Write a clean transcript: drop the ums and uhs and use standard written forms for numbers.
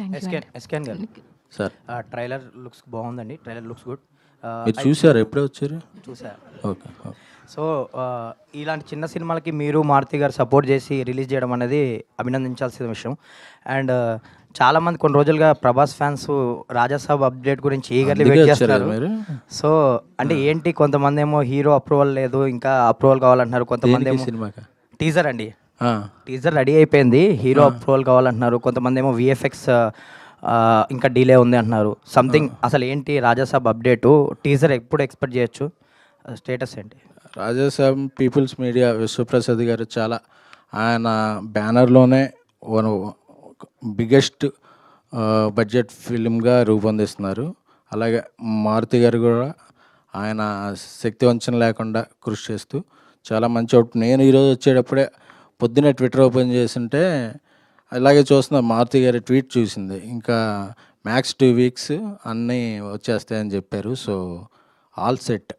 Thank you అండి. ఎస్కేన్ గారు sir trailer looks బాగుందండి. Trailer looks good. మీరు చూసారు ఎప్పుడే వచ్చారు? చూసా. ఓకే. సో ఇలాంటి చిన్న సినిమాలకి మీరు మారుతి గారు సపోర్ట్ చేసి రిలీజ్ చేయడం అనేది అభినందించాల్సిన విషయం. అండ్ చాలామంది కొన్ని రోజులుగా ప్రభాస్ ఫ్యాన్స్ రాజాసాబ్ అప్డేట్ గురించి ఈగర్లీ వెయిట్ చేస్తున్నారు. సో అంటే ఏంటి, కొంతమంది ఏమో హీరో అప్రూవల్ లేదు, ఇంకా అప్రూవల్ కావాలంటున్నారు. కొంతమంది ఏమో సినిమాకి టీజర్ అండి, టీజర్ రెడీ అయిపోయింది, హీరో అప్రూవల్ కావాలంటున్నారు. కొంతమంది ఏమో విఎఫ్ఎక్స్ ఇంకా డిలే ఉంది అంటున్నారు. సంథింగ్ అసలు ఏంటి రాజాసాబ్ అప్డేటు, టీజర్ ఎప్పుడు ఎక్స్పెక్ట్ చేయొచ్చు, స్టేటస్ ఏంటి? రాజాసాబ్ పీపుల్స్ మీడియా విశ్వప్రసాద్ గారు చాలా ఆయన బ్యానర్లోనే బిగ్గెస్ట్ బడ్జెట్ ఫిలింగా రూపొందిస్తున్నారు. అలాగే మారుతి గారు కూడా ఆయన శక్తి వంచన లేకుండా కృషి చేస్తూ చాలా మంచి అవుట్. నేను ఈరోజు వచ్చేటప్పుడే పొద్దున్నే ట్విట్టర్ ఓపెన్ చేస్తుంటే అలాగే చూస్తున్నా, మారుతి గారి ట్వీట్ చూసింది, ఇంకా మ్యాక్స్ 2 వీక్స్ అన్నీ వచ్చేస్తాయని చెప్పారు. So all set.